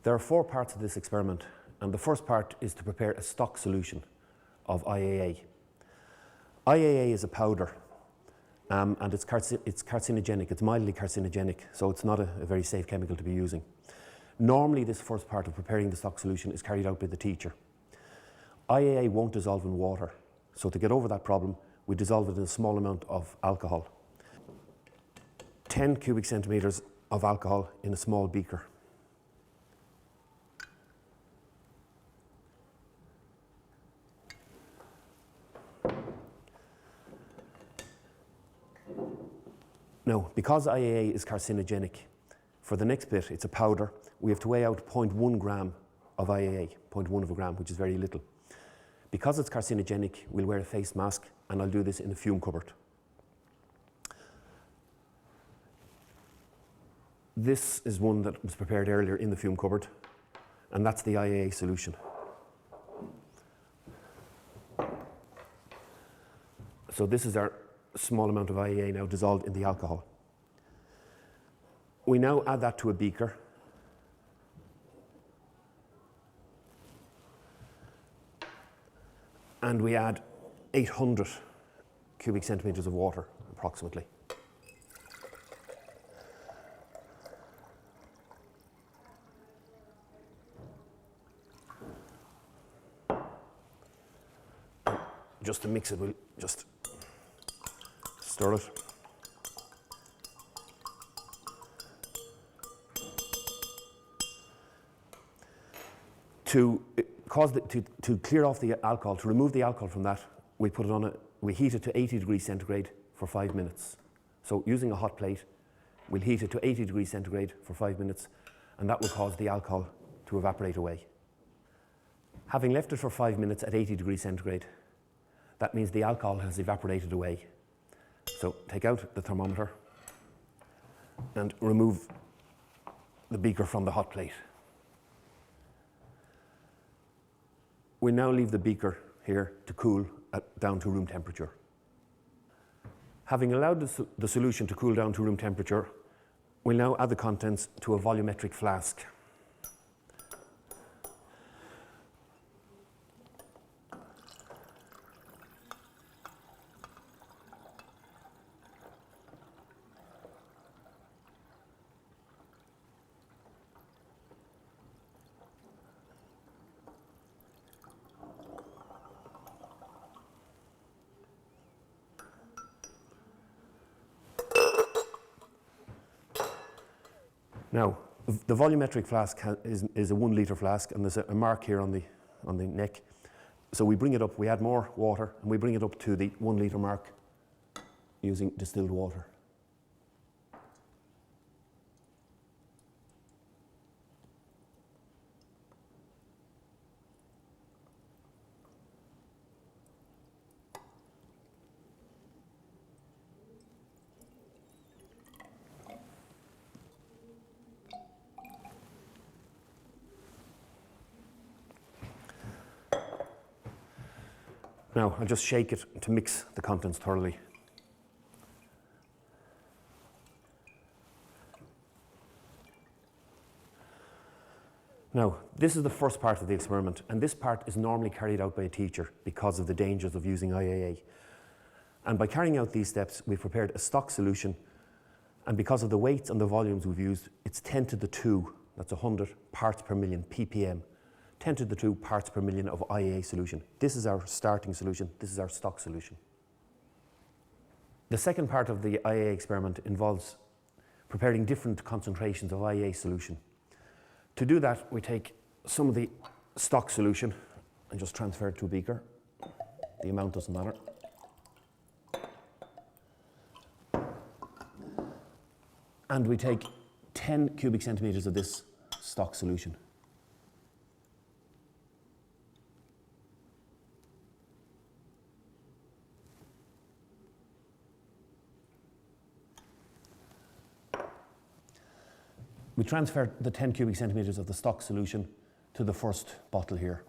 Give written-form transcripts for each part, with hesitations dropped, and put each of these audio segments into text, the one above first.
There are 4 parts of this experiment, and the first part is to prepare a stock solution of IAA. IAA is a powder, and it's carcinogenic, it's mildly carcinogenic, so it's not a very safe chemical to be using. Normally this first part of preparing the stock solution is carried out by the teacher. IAA won't dissolve in water, so to get over that problem, we dissolve it in a small amount of alcohol. 10 cubic centimetres of alcohol in a small beaker. Now, because IAA is carcinogenic, for the next bit, it's a powder, we have to weigh out 0.1 gram of IAA, 0.1 of a gram, which is very little. Because it's carcinogenic, we'll wear a face mask, and I'll do this in a fume cupboard. This is one that was prepared earlier in the fume cupboard, and that's the IAA solution. So this is our small amount of IAA now dissolved in the alcohol. We now add that to a beaker. And we add 800 cubic centimetres of water, approximately. Just to mix it, we'll just stir it. To clear off the alcohol, to remove the alcohol from that, we put it on we heat it to 80 degrees centigrade for 5 minutes. So using a hot plate, we'll heat it to 80 degrees centigrade for 5 minutes, and that will cause the alcohol to evaporate away. Having left it for 5 minutes at 80 degrees centigrade, that means the alcohol has evaporated away. So take out the thermometer and remove the beaker from the hot plate. We now leave the beaker here to cool down to room temperature. Having allowed the solution to cool down to room temperature, we'll now add the contents to a volumetric flask. Now, the volumetric flask is a 1 litre flask, and there's a mark here on the neck. So we bring it up, we add more water, and we bring it up to the 1 litre mark using distilled water. Now, I'll just shake it to mix the contents thoroughly. Now, this is the first part of the experiment, and this part is normally carried out by a teacher because of the dangers of using IAA. And by carrying out these steps, we've prepared a stock solution, and because of the weights and the volumes we've used, it's 10 to the 2, that's 100 parts per million, ppm. 10 to the 2 parts per million of IAA solution. This is our starting solution, this is our stock solution. The second part of the IAA experiment involves preparing different concentrations of IAA solution. To do that, we take some of the stock solution and just transfer it to a beaker. The amount doesn't matter. And we take 10 cubic centimetres of this stock solution. We transfer the 10 cubic centimetres of the stock solution to the first bottle here.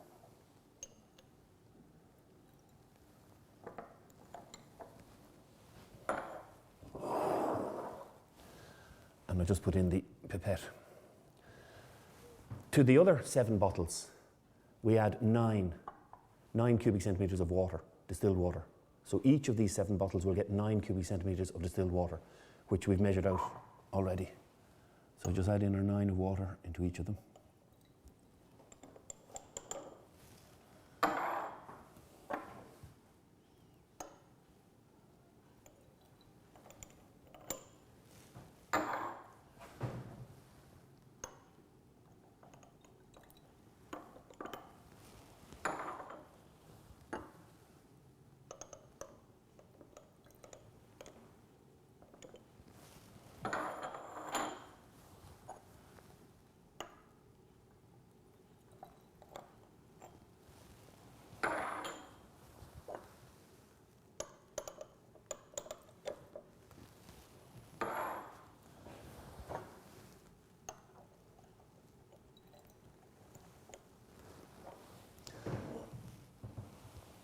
And I just put in the pipette. To the other 7 bottles, we add 9 cubic centimetres of water, distilled water. So each of these 7 bottles will get 9 cubic centimetres of distilled water, which we've measured out already. So just add in our 9 of water into each of them.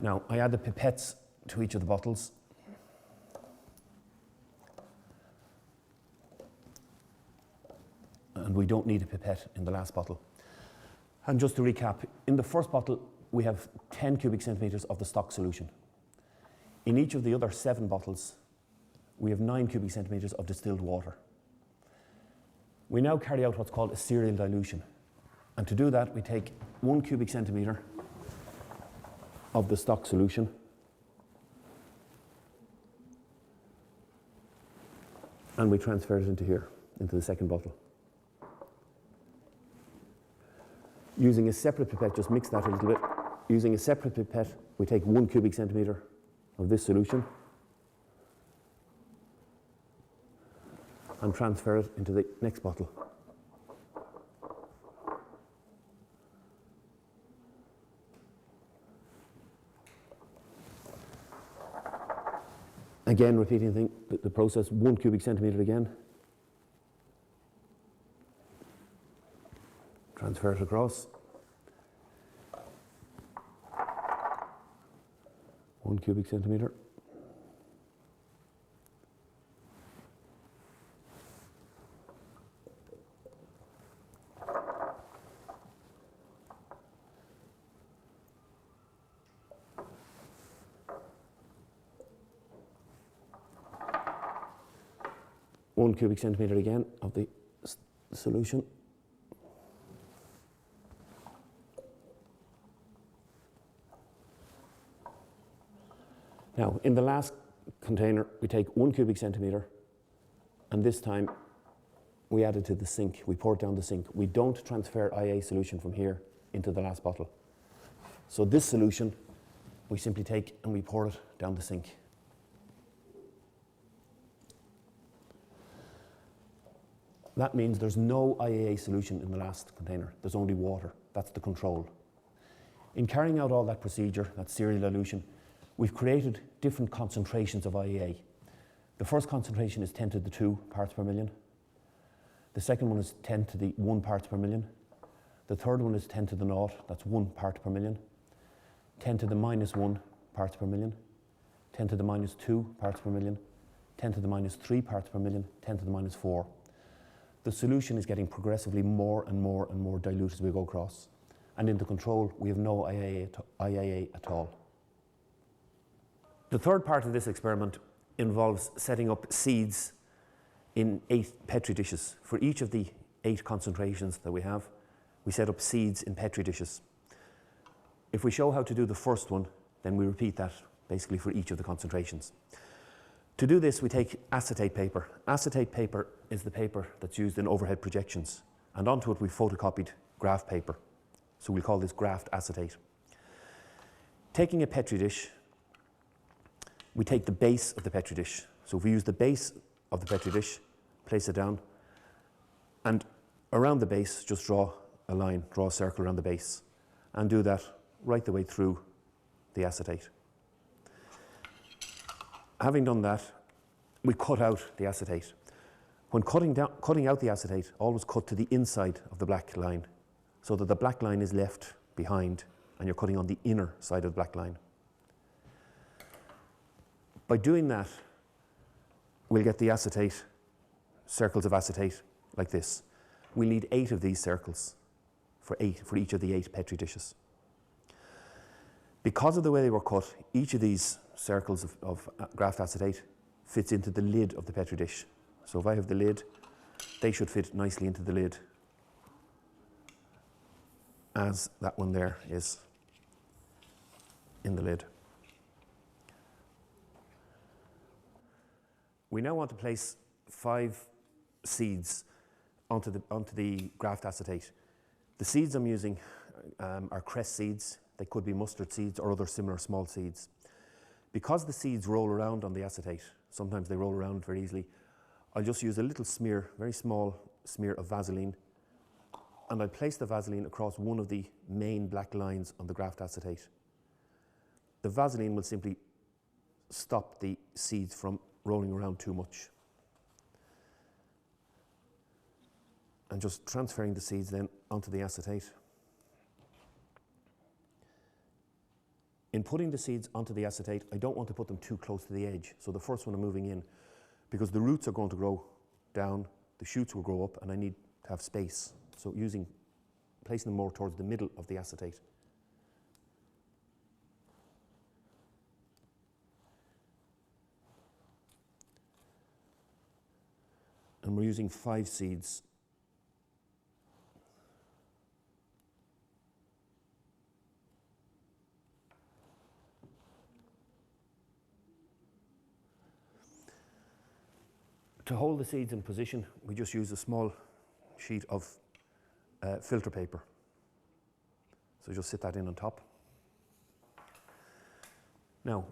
Now, I add the pipettes to each of the bottles. And we don't need a pipette in the last bottle. And just to recap, in the first bottle, we have 10 cubic centimetres of the stock solution. In each of the other 7 bottles, we have 9 cubic centimetres of distilled water. We now carry out what's called a serial dilution. And to do that, we take 1 cubic centimetre of the stock solution and we transfer it into here, into the second bottle. Using a separate pipette, just mix that a little bit. Using a separate pipette, we take 1 cubic centimetre of this solution and transfer it into the next bottle. Again, repeating the process, 1 cubic centimetre again. Transfer it across. 1 cubic centimetre. One cubic centimetre again of the solution. Now, in the last container, we take 1 cubic centimetre, and this time we add it to the sink. We pour it down the sink. We don't transfer IAA solution from here into the last bottle. So this solution, we simply take and we pour it down the sink. That means there's no IAA solution in the last container. There's only water. That's the control. In carrying out all that procedure, that serial dilution, we've created different concentrations of IAA. The first concentration is 10 to the 2 parts per million. The second one is 10 to the 1 parts per million. The third one is 10 to the 0, that's 1 part per million. 10 to the minus 1 parts per million. 10 to the minus 2 parts per million. 10 to the minus 3 parts per million. 10 to the minus 4. The solution is getting progressively more and more and more dilute as we go across. And in the control, we have no IAA at all. The third part of this experiment involves setting up seeds in 8 Petri dishes. For each of the 8 concentrations that we have, we set up seeds in Petri dishes. If we show how to do the first one, then we repeat that basically for each of the concentrations. To do this, we take acetate paper. Acetate paper is the paper that's used in overhead projections, and onto it we photocopied graph paper. So we'll call this graphed acetate. Taking a Petri dish, we take the base of the Petri dish. So if we use the base of the Petri dish, place it down, and around the base, just draw a line, draw a circle around the base, and do that right the way through the acetate. Having done that, we cut out the acetate. When cutting out the acetate, always cut to the inside of the black line, so that the black line is left behind and you're cutting on the inner side of the black line. By doing that, we'll get the acetate, circles of acetate like this. We'll need 8 of these circles. for each of the 8 Petri dishes. Because of the way they were cut, each of these circles of graft acetate fits into the lid of the Petri dish. So if I have the lid, they should fit nicely into the lid, as that one there is in the lid. We now want to place 5 seeds onto the graft acetate. The seeds I'm using are cress seeds. They could be mustard seeds or other similar small seeds. Because the seeds roll around on the acetate, sometimes they roll around very easily, I'll just use a little smear, very small smear of Vaseline, and I'll place the Vaseline across one of the main black lines on the graft acetate. The Vaseline will simply stop the seeds from rolling around too much. And just transferring the seeds then onto the acetate. In putting the seeds onto the acetate, I don't want to put them too close to the edge. So the first one I'm moving in, because the roots are going to grow down, the shoots will grow up, and I need to have space. So placing them more towards the middle of the acetate. And we're using 5 seeds. To hold the seeds in position, we just use a small sheet of filter paper. So just sit that in on top. Now,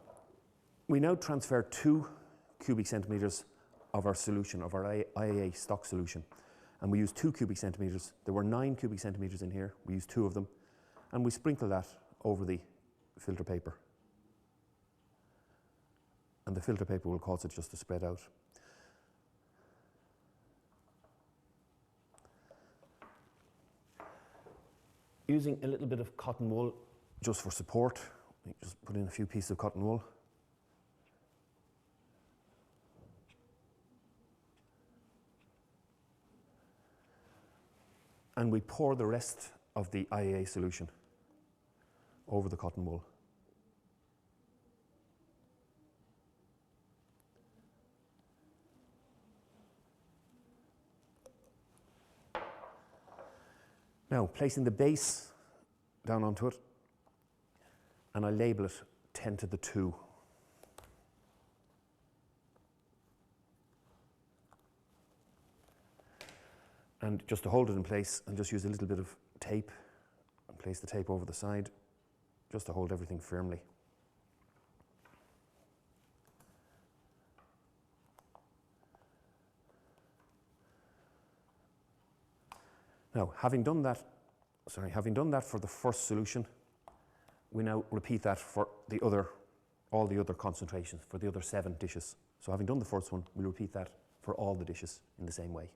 we now transfer 2 cubic centimetres of our solution, of our IAA stock solution. And we use 2 cubic centimetres. There were 9 cubic centimetres in here. We used 2 of them. And we sprinkle that over the filter paper. And the filter paper will cause it just to spread out. Using a little bit of cotton wool just for support, just put in a few pieces of cotton wool. And we pour the rest of the IAA solution over the cotton wool. Now, placing the base down onto it, and I label it 10 to the 2. And just to hold it in place, I'll just use a little bit of tape and place the tape over the side, just to hold everything firmly. Now, having done that for the first solution, we now repeat that for all the other concentrations, for the other 7 dishes. So having done the first one, we'll repeat that for all the dishes in the same way.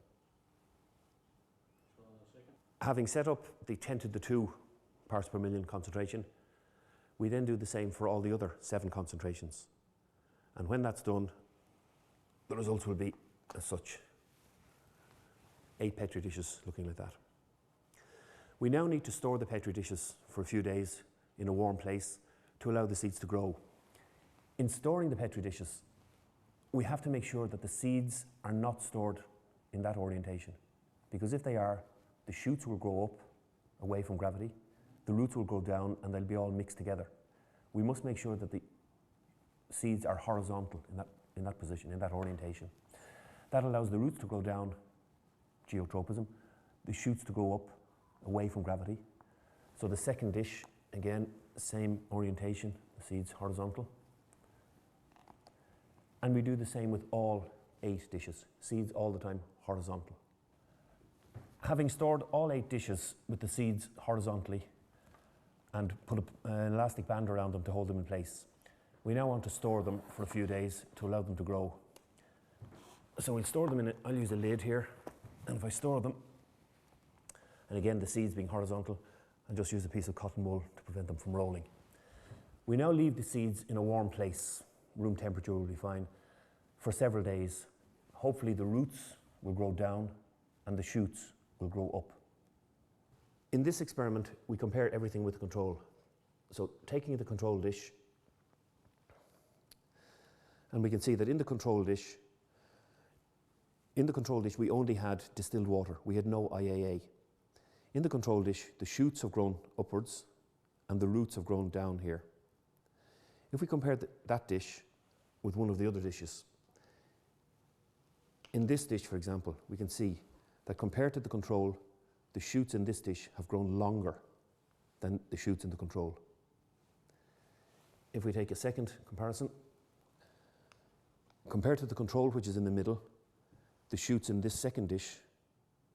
Having set up the 10 to the 2 parts per million concentration, we then do the same for all the other 7 concentrations. And when that's done, the results will be as such. 8 Petri dishes looking like that. We now need to store the Petri dishes for a few days in a warm place to allow the seeds to grow. In storing the Petri dishes, we have to make sure that the seeds are not stored in that orientation, because if they are, the shoots will grow up away from gravity, the roots will grow down, and they'll be all mixed together. We must make sure that the seeds are horizontal in that position, in that orientation. That allows the roots to grow down, geotropism, the shoots to grow up away from gravity. So the second dish, again, same orientation, the seeds horizontal. And we do the same with all 8 dishes, seeds all the time horizontal. Having stored all 8 dishes with the seeds horizontally and put an elastic band around them to hold them in place, we now want to store them for a few days to allow them to grow. So we'll store them I'll use a lid here, and if I store them, and again the seeds being horizontal, I'll just use a piece of cotton wool to prevent them from rolling. We now leave the seeds in a warm place, room temperature will be fine, for several days. Hopefully the roots will grow down and the shoots will grow up. In this experiment, we compare everything with the control. So taking the control dish, and we can see that in the control dish, we only had distilled water. We had no IAA. In the control dish, the shoots have grown upwards and the roots have grown down here. If we compare that dish with one of the other dishes, in this dish, for example, we can see that compared to the control, the shoots in this dish have grown longer than the shoots in the control. If we take a second comparison, compared to the control, which is in the middle, the shoots in this second dish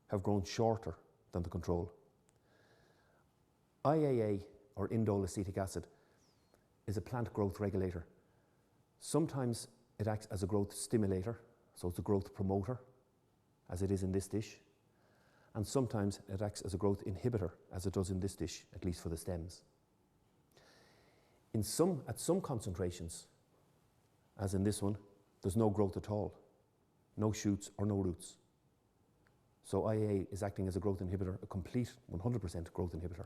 have grown shorter than the control. IAA, or indole acetic acid, is a plant growth regulator. Sometimes it acts as a growth stimulator, so it's a growth promoter, as it is in this dish. And sometimes it acts as a growth inhibitor, as it does in this dish, at least for the stems. At some concentrations, as in this one, there's no growth at all, no shoots or no roots. So IAA is acting as a growth inhibitor, a complete 100% growth inhibitor.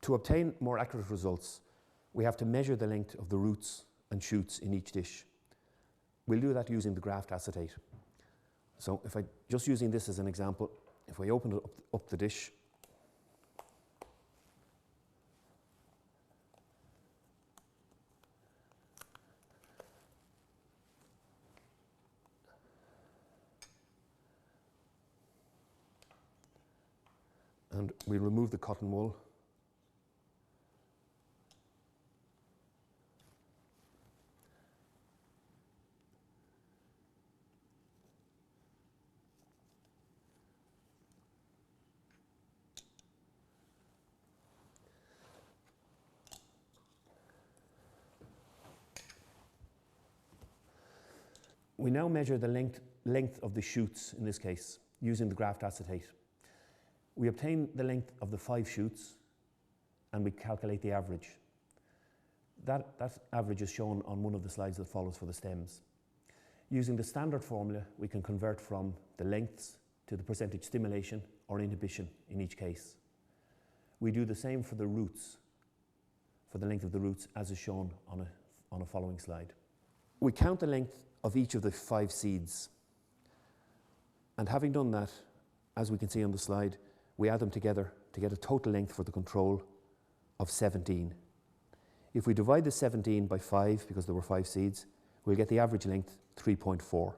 To obtain more accurate results, we have to measure the length of the roots and shoots in each dish. We'll do that using the graft acetate. So if I, just using this as an example, if I open up the dish, and we remove the cotton wool. We now measure the length of the shoots, in this case, using the graft acetate. We obtain the length of the 5 shoots and we calculate the average. That average is shown on one of the slides that follows for the stems. Using the standard formula, we can convert from the lengths to the percentage stimulation or inhibition in each case. We do the same for the roots, for the length of the roots, as is shown on a following slide. We count the length of each of the 5 seeds. And having done that, as we can see on the slide, we add them together to get a total length for the control of 17. If we divide the 17 by 5, because there were 5 seeds, we'll get the average length 3.4.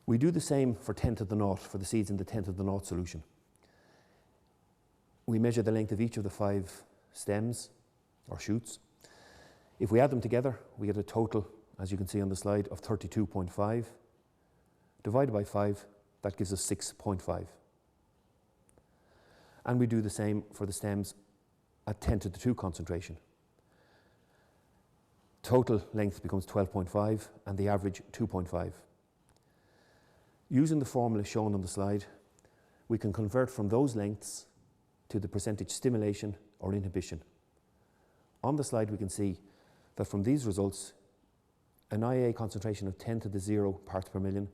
We do the same for 10 to the naught, for the seeds in the 10 to the naught solution. We measure the length of each of the 5 stems or shoots. If we add them together, we get a total, as you can see on the slide, of 32.5. Divided by 5, that gives us 6.5. And we do the same for the stems at 10 to the 2 concentration. Total length becomes 12.5 and the average 2.5. Using the formula shown on the slide, we can convert from those lengths to the percentage stimulation or inhibition. On the slide we can see that from these results, an IAA concentration of 10 to the 0 parts per million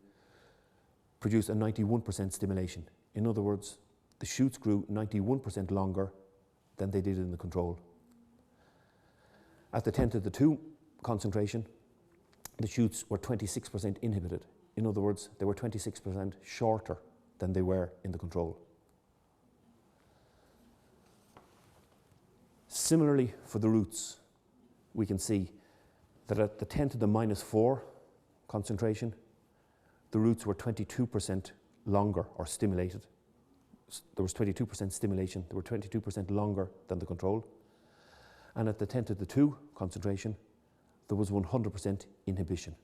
produced a 91% stimulation. In other words, the shoots grew 91% longer than they did in the control. At the 10 to the 2 concentration, the shoots were 26% inhibited. In other words, they were 26% shorter than they were in the control. Similarly, for the roots, we can see that at the 10 to the minus 4 concentration, the roots were 22% longer or stimulated. There was 22% stimulation, they were 22% longer than the control. And at the 10 to the 2 concentration, there was 100% inhibition.